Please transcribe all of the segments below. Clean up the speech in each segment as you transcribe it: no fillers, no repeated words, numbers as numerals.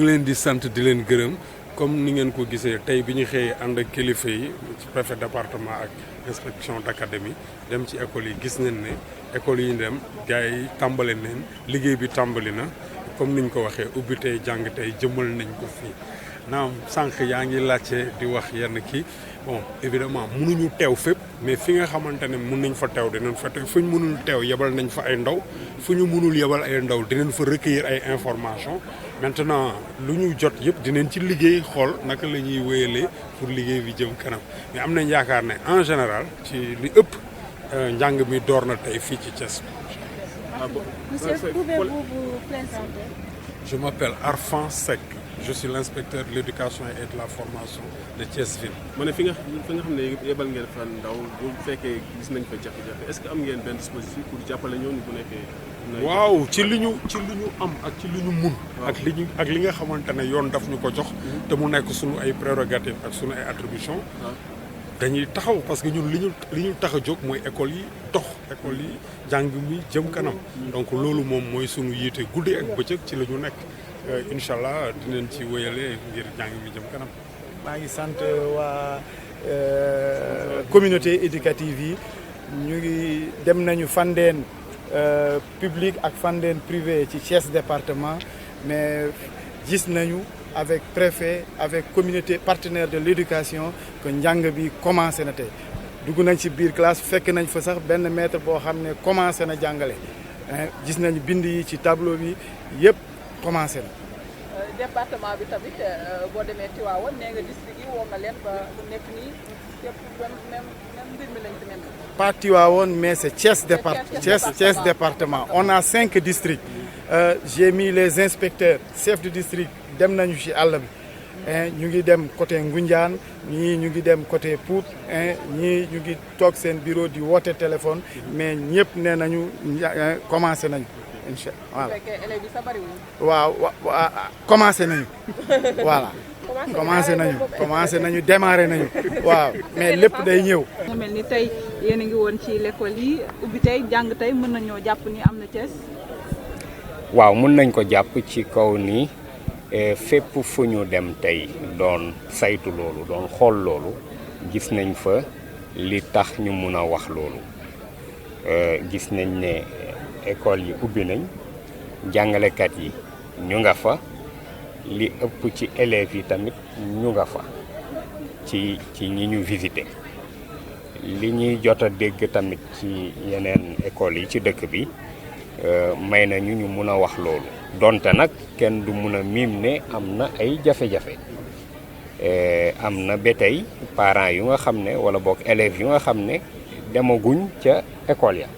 ngi leen di sant di leen gërëm comme ni ngeen ko gisee tey bi ñu xëyee ànd ak kilifa yi ci préfet département ak inspection d'académie dem ci école yi gis nañ ne école yi dem gars yi tàmbale neen liggéey bi tàmbali na comme niñ ko waxee ubbi tey jàng tey jëmmal nañ ko fii naam sànq yaa ngi laajte di wax yenn kii bon évidemment mënuñu teew fépp mais fi nga xamante ne mën nañ fa teew dinañ fa teew fu ñu mënul teew yebal nañ fa ay ndaw fu ñu mënul yebal ay ndaw dinañ fa recueillir ay information maintenant lu ñu jot yëpp dinañ ci liggéey xool naka la ñuy wéyalee pour liggéey bi jëm kanam mais am nañ yaakaar ne en général ci li ëpp njàng mi door na tey fii ci Thiès. Monsieur, pouvez-vous vous présenter? Je m'appelle Arfan Seck. Je suis l'inspecteur de l'éducation et de la formation de Thiès Ville. ma ne fi nga xam ne yebal ngeen fa ndaw bu fekkee gis nañ fa jafe-jafe est-ce que am ngeen benn dispositif pour jàppale ñooñu bu nekkee. waaw ci li ñu am ak ci li ñu mun. ak li nga xamante ne yoon daf ñu ko jox. te mu nekk suñu ay prérogatives ak suñu ay attributions. dañuy taxaw parce que ñun li ñu tax a jóg mooy école yi dox école yi jàng mi jëm kanam. donc loolu moom mooy suñu yiite guddi ak bëccëg ci la ñu nekk. incha allah dinañ ci wéyale ngir jàng mi jëm kanam. maa ngi sant waa communauté éducative yi ñu ngi dem nañu Fandène public ak Fandène privé ci Thiès département mais gis nañu avec préfet avec communauté partenaire de l'éducation que njàng bi commencé na tey dugg nañ ci biir classe fekk nañ fa sax benn maître boo xam ne commencé na jàngale gis nañu bind yi ci tableau bi yëpp commencé na. département bi tamit boo demee Tivaouane nee nga district yi woo nga leen ba nekk nii yëpp même mbir mi lañ fi mel. pas Tivaouane mais c'est Thiès département on a 5 districts. J'ai mis les inspecteurs chefs de district dem nañu ci àll bi ñu ngi dem côté Ngoundiane ñii ñu ngi dem côté Pout ñii ñu ngi toog seen bureau di woote téléphone mais ñëpp nee nañu commencé nañu. incha allah waaw commencé nañu voilà commencé nañu démarré nañu waaw mais lépp day ñëw. nga mel ni tey yéen a ngi woon ci l'école yi ubbi tey jàng tey mën nañoo jàpp ni am na Thiès. waaw mën nañ ko jàpp ci kaw ni fépp fu ñu dem tey doon saytu loolu doon xool loolu gis nañ fa li tax ñu mun a wax loolu gis nañ ne. école yi ubbi nañ jàngalekat yi ñu nga fa li ëpp ci élèves yi tamit ñu nga fa ci ñi ñu visité li ñuy jot a dégg tamit ci yeneen écoles yi ci dëkk bi may na ñu mun a wax loolu donte nag kenn du mun a miim ne am na ay jafe-jafe am na ba tey parents yu nga xam ne wala boog élèves yu nga xam ne demaguñ ca école ya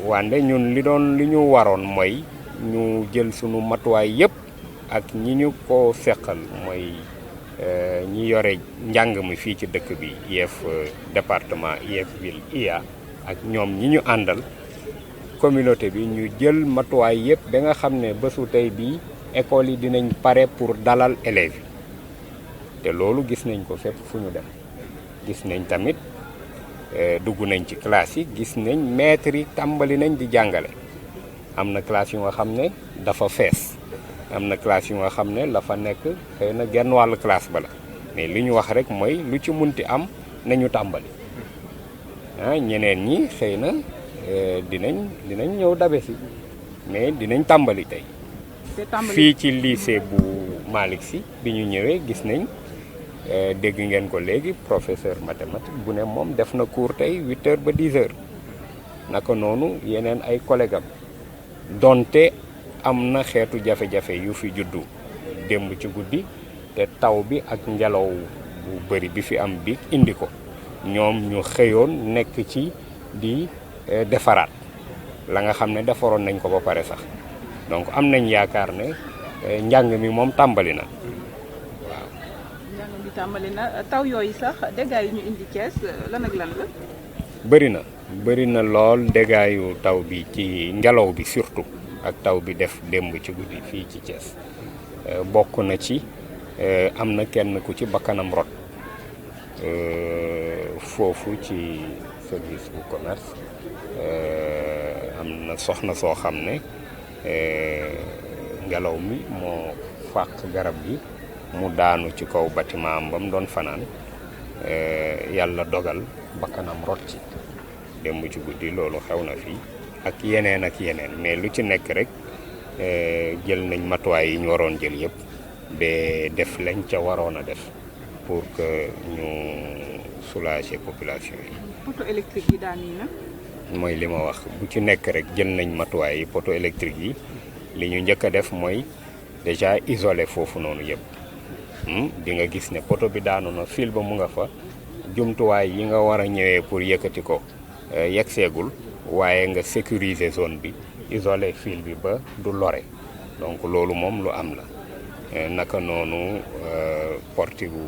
wande ñun li ñu waroon mooy ñu jël sunu matuwaay yëpp ak ñi ñu ko seqal mooy ñi yore njàng mi fii ci dëkk bi IEF département IEF ville IA ak ñoom ñi ñu àndal communauté bi ñu jël matuwaay yëpp ba nga xam ne bésu tey bii école yi dinañ pare pour dalal élèves yi te loolu gis nañ ko fépp fu ñu dem gis nañ tamit dugg nañ ci classe yi gis nañ maîtres yi tàmbali nañ di jàngale am na classe yu nga xam ne dafa fees am na classe yu nga xam ne la fa nekk xëy na genn wàllu classe ba la mais li ñu wax rek mooy lu ci munti am nañu tàmbali ñeneen ñi xëy na dinañ ñëw dabe si mais dinañ tàmbali tey fii ci lycée bu Malick Sy bi ñu ñëwee gis nañ dégg ngeen ko léegi professeur mathématique bu ne moom def na cours tey 8 heures ba 10 heures naka noonu yeneen ay collègues am donte am na xeetu jafe-jafe yu fi juddu démb ci guddi te taw bi ak ngelaw bu bëri bi fi am bi indi ko ñoom ñu xëyoon nekk ci di defaraat la nga xam ne defaroon nañ ko ba pare sax donc am nañ yaakaar ne njàng mi moom tàmbali na. tàmbali na taw yooyu sax dégâts yi ñu indi Thiès lan ak lan la. bëri na lool dégâts yu taw bi ci ngelaw bi surtout ak taw bi def démb ci guddi fii ci Thiès bokk na ci am na kenn ku ci bakkanam rot foofu ci service bu commerce am na soxna soo xam ne ngelaw mi moo fàq garab gi mu daanu ci kaw bâtiment am ba mu doon fanaan yàlla dogal bakkanam rot ci démb ci guddi loolu xew na fii ak yeneen mais lu ci nekk rek jël nañ matuwaay yi ñu waroon jël yëpp ba def lañ ca waroon a def pour que ñu soulager population yi. poteau électrique yi daan yi nag. mooy li ma wax bu ci nekk rek jël nañ matuwaay yi poteau électrique yi li ñu njëkk a def mooy déjà isoler foofu noonu yëpp di nga gis ne poteau bi daanu na fil ba mu nga fa jumtuwaay yi nga war a ñëwee pour yëkkati ko yegseegul waaye nga sécuriser zone bi isoler fil bi ba du lore donc loolu moom lu am la naka noonu portigu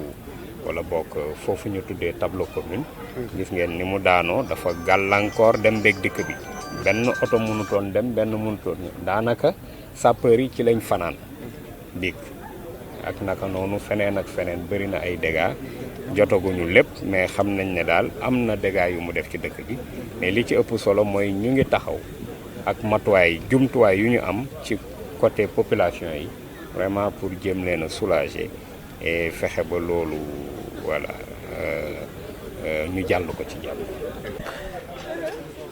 wala bokk foofu ñu tuddee tableau commune gis ngeen ni mu daanoo dafa gàllankoor dem beeg dikk bi benn oto mënutoon dem benn mënutoon daanaka sapeur yi ci lañ fanaan biig ak naka noonu feneen ak feneen bëri na ay dégâts jotaguñu lépp mais xam nañ ne daal am na dégâts yu mu def ci dëkk bi mais li ci ëpp solo mooy ñu ngi taxaw ak matuwaay jumtuwaay yu ñu am ci côté population yi vraiment pour jéem leen a soulager et fexe ba loolu voilà ñu jàll ko ci jàmm.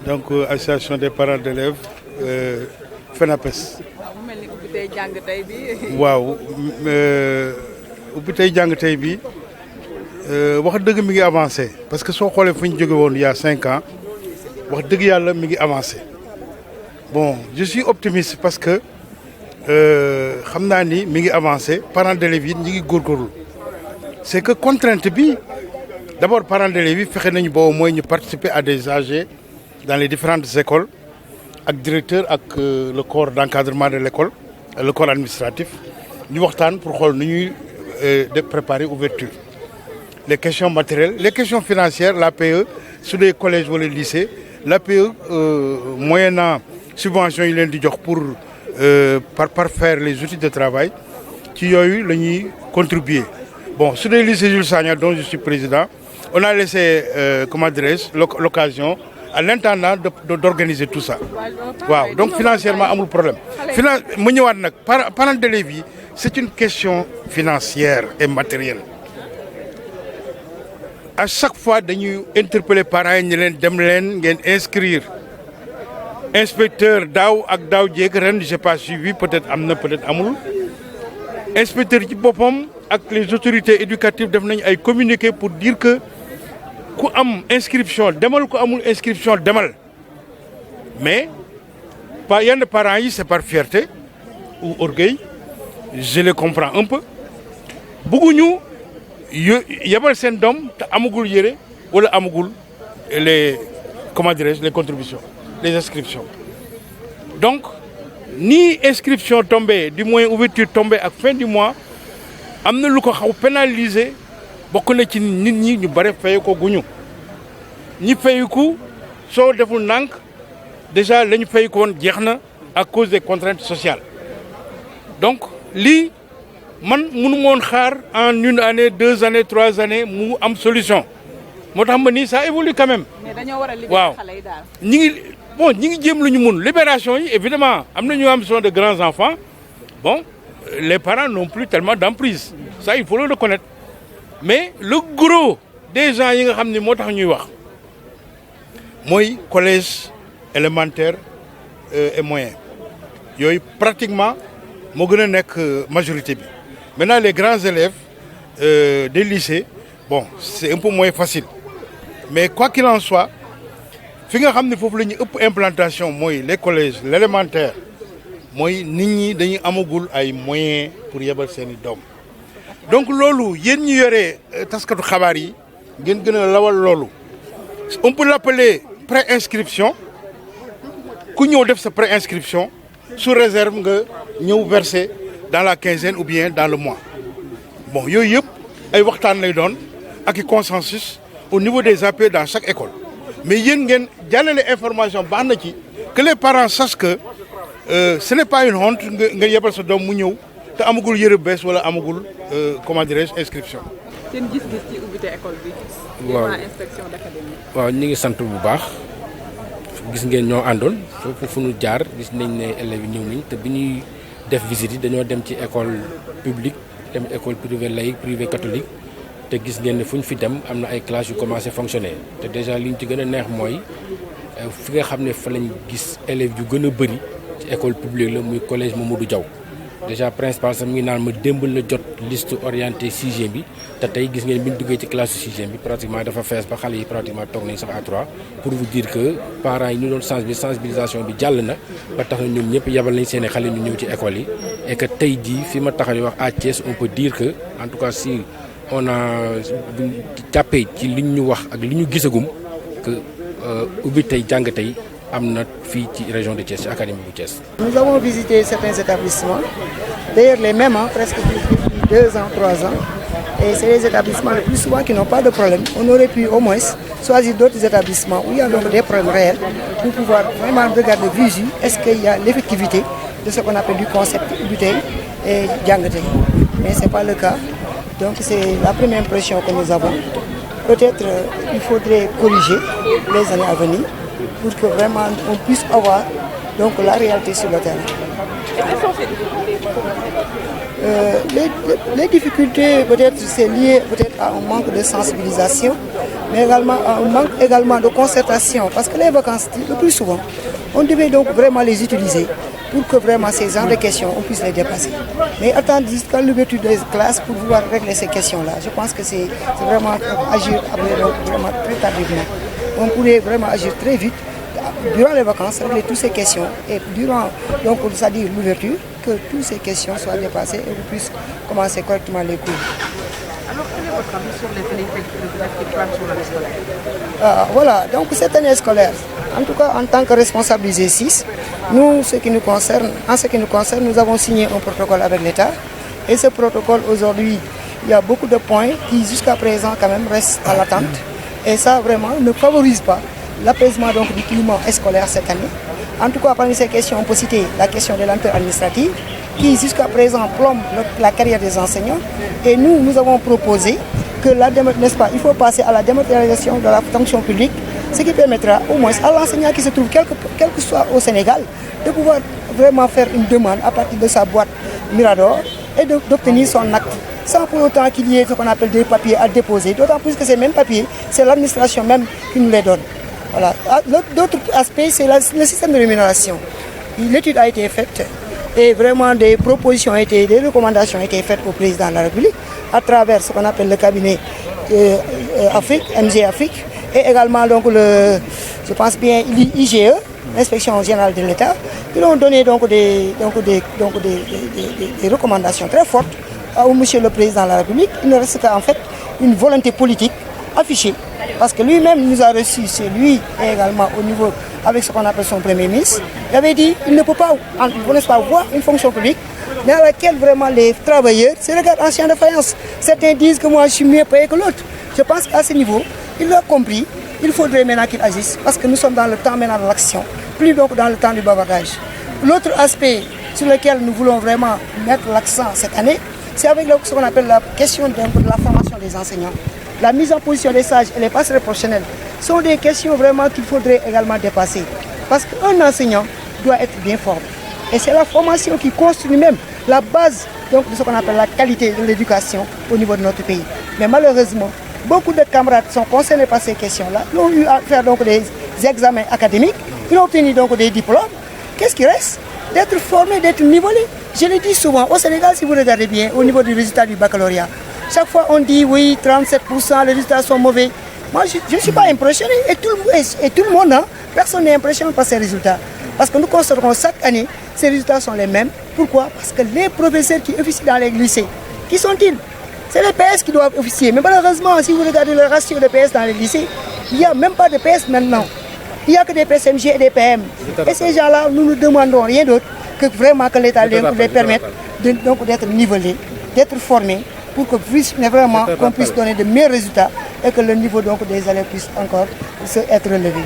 donc association des parents d'élèves FENAPES. mu mel ni ubbi tey jàng tey bi. waaw ubbi tey jàng tey bi wax dëgg mi ngi avancé parce que soo xoolee fu ñu jóge woon il y a 5 ans wax dëgg yàlla mi ngi avancé bon je suis optimiste parce que xam naa ni mi ngi avancé parents d'élèves yi ñi ngi góorgóorlu c'est que contrainte bi d'abord parents d'élèves yi fexe nañu boobu mooy ñu participer à des AG dans les différentes écoles ak directeur ak le corps d'encadrement de l'école le corps administratif ñu waxtaan pour xool nu ñuy de préparer ouverture les questions matérielles les questions financières l'APE sur les collèges wala lycées l'APE moyennant subventions yi leen di jox pour parfaire les outils de travail ci yooyu la ñuy contribuer bon sur les lycées Jules Sagna dont je suis président on a laissé comment dirais-je l'occasion à l'intendant d'organiser tout ça waaw donc financièrement amul problème mu ñëwaat nag parents d'élèves yi c'est une question financière et matérielle à chaque fois dañuy interpeller parents yi ñu leen dem leen ngeen inscrire inspecteur daaw ak daaw jéeg ren j'ai pas suivi peut-être am na peut-être amul inspecteur ci boppam ak les autorités éducatives def nañu ay communiqué pour dire que ku am inscription demal ku amul inscription demal mais pas yenn parents yi c'est par fierté ou orgueil je les comprends un peu bëgguñu yebal seen doom te amagul yére wala amagul les comment dirais-je les contributions les inscriptions donc ni inscription tombée du mois ouverture tombée ak fin du mois am na lu ko xaw pénaliser bokk na ci nit ñi ñu bare fayeeko guñu ñi fayeku soo deful nànk déjà la ñu fayeku woon jeex na à cause des contraintes sociales donc lii man mënu ma woon xaar en 1 année 2 années 3 années mu am solution moo tax ma ni ça évolue quand même. mais dañoo war a libérer xale yi daal. ñi ngi jéem lu ñu mun libération yi évidemment am na ñu am besoin de grands enfants bon les parents n'ont plus tellement d'emprise ça il faut le reconnaître mais le gros des gens yi nga xam ne moo tax ñuy wax mooy collège élémentaire et moyen yooyu pratiquement moo gën a nekk majorité bi maintenant les grands élèves des lycées bon c'est un peu moins facile mais quoi qu'il en soit fi nga xam ne foofu la ñuy ëpp implantation mooy les collèges l'élémentaire mooy nit ñi dañuy amagul ay moyens pour yebal seeni doom donc loolu yéen ñu yore taskatu xabaar yi ngeen gën a lawal loolu on peut l'appeler pré-inscription ku ñëw def sa pré-inscription sous réserve nga ñëw verser dans la quinzaine ou bien dans le mois bon yooyu yëpp ay waxtaan lay doon ak i consensus au niveau des AP dans chaque école mais yéen ngeen jàllale information baax na ci que les parents sachent que ce n'est pas une honte nga yebal sa doom mu ñëw te amagul yëre bees wala amagul comment dirais-je inscription. seen gis-gis ci ubbite école bi. waaw inspection d'académie. waaw ñu ngi sant bu baax gis ngeen ñoo àndoon foofu fu ñu jaar gis nañ ne élèves yi ñëw nañ te bi ñuy def visite yi dañoo dem ci école publique dem école privée laïque privé catholique te gis ngeen ne fu ñu fi dem am na ay classes yu commencé fonctionner te déjà li ñu ci gën a neex mooy fi nga xam ne fa lañ gis élèves yu gën a bëri ci école publique la muy collège Mamadou Diaw déjà principal sax mi ngi naan ma démb la jot liste orientée 6e bi te tey gis ngeen bi ñu duggee ci classe 6e bi pratiquement dafa fees ba xale yi pratiquement toog nañ sax à 3 pour vous dire que parents yi ñu doon sensibilisation bi jàll na ba tax na ñoom ñëpp yabal nañ seen i xale ñu ñëw ci école yi et que tey jii fi ma taxaw wax à Thiès on peut dire que en tout cas si on a jàppee ci li ñu wax ak li ñu gisagum que ubbi tey jàng tey am na fii ci région de Thiès ci académie bu Thiès. Nous avons visité certains établissements, d'ailleurs les mêmes, presque depuis 2 ans, 3 ans. Et c'est les établissements le plus souvent qui n'ont pas de problème. On aurait pu au moins choisir d'autres établissements où il y a donc des problèmes réels pour pouvoir vraiment regarder visu, est-ce qu'il y a l'effectivité de ce qu'on appelle du concept Ubitey et Djangatey. Mais ce n'est pas le cas. Donc c'est la première impression que nous avons. Peut-être il faudrait corriger les années à venir pour que vraiment on puisse avoir donc la réalité sur le terrain. Et quelles sont ces difficultés? Les difficultés, peut-être, c'est lié peut-être à un manque de sensibilisation, mais également à un manque également de concertation. Parce que les vacances, le plus souvent, on devait donc vraiment les utiliser pour que vraiment ces genres de questions, on puisse les dépasser. Mais attendre jusqu'à l'ouverture des classes pour pouvoir régler ces questions-là, je pense que c'est vraiment agir après, donc, vraiment très tardivement. On pourrait vraiment agir très vite durant les vacances, régler toutes ces questions et durant donc c'est-à-dire l'ouverture, que toutes ces questions soient dépassées et qu'on puisse commencer correctement les cours. Alors quel est votre avis sur les grèves qui planent sur l'année scolaire? Voilà, donc cette année scolaire, en tout cas en tant que responsable du G6, nous, en ce qui nous concerne, nous avons signé un protocole avec l'État et ce protocole aujourd'hui, il y a beaucoup de points qui jusqu'à présent quand même restent à l'attente et ça vraiment ne favorise pas l'apaisement donc du climat scolaire cette année. En tout cas, parmi ces questions, on peut citer la question de lenteur administrative qui jusqu'à présent plombe la carrière des enseignants. Et nous avons proposé que n'est-ce pas, il faut passer à la dématérialisation de la fonction publique, ce qui permettra au moins à l'enseignant qui se trouve quel que soit au Sénégal de pouvoir vraiment faire une demande à partir de sa boîte Mirador et d'obtenir son acte sans pour autant qu'il y ait ce qu'on appelle des papiers à déposer. D'autant plus que ces mêmes papiers, c'est l'administration même qui nous les donne. Voilà. D'autres aspects, c'est le système de rémunération. L'étude a été faite et vraiment des propositions des recommandations ont été faites au président de la République à travers ce qu'on appelle le cabinet Afrique, MG Afrique, et également donc je pense bien l'IGE, l'inspection générale de l'État, qui ont donné donc des recommandations très fortes au monsieur le président de la République. Il ne reste qu'en fait une volonté politique affichée. Parce que lui-même nous a reçus, c'est lui et également au niveau avec ce qu'on appelle son premier ministre. Il avait dit qu'il ne peut pas, n'est-ce pas, voir une fonction publique dans laquelle vraiment les travailleurs se regardent en chien de faïence. Certains disent que moi je suis mieux payé que l'autre. Je pense qu'à ce niveau, il l'a compris, il faudrait maintenant qu'il agisse parce que nous sommes dans le temps maintenant de l'action, plus donc dans le temps du bavardage. L'autre aspect sur lequel nous voulons vraiment mettre l'accent cette année, c'est avec ce qu'on appelle la question de la formation des enseignants. La mise en position des sages et les passerelles professionnelles sont des questions vraiment qu'il faudrait également dépasser. Parce qu'un enseignant doit être bien formé. Et c'est la formation qui construit même la base donc, de ce qu'on appelle la qualité de l'éducation au niveau de notre pays. Mais malheureusement, beaucoup de camarades sont concernés par ces questions-là. Ils ont eu à faire donc des examens académiques, ils ont obtenu donc des diplômes. Qu'est-ce qui reste? D'être formé, d'être nivelé. Je le dis souvent, au Sénégal, si vous regardez bien, au niveau du résultat du baccalauréat, chaque fois on dit oui, 37%, les résultats sont mauvais. Moi, je ne suis pas impressionné et tout le monde, hein, personne n'est impressionné par ces résultats. Parce que nous constatons chaque année, ces résultats sont les mêmes. Pourquoi? Parce que les professeurs qui officient dans les lycées, qui sont-ils? C'est les PS qui doivent officier. Mais malheureusement, si vous regardez le ratio de PS dans les lycées, il n'y a même pas de PS maintenant. Il n'y a que des PSMG et des PM. Et ces gens-là, nous ne demandons rien d'autre que vraiment que l'État les permette d'être nivelés, d'être formés, pour que vraiment qu'on puisse donner de meilleurs résultats et que le niveau donc, des élèves puisse encore être relevé.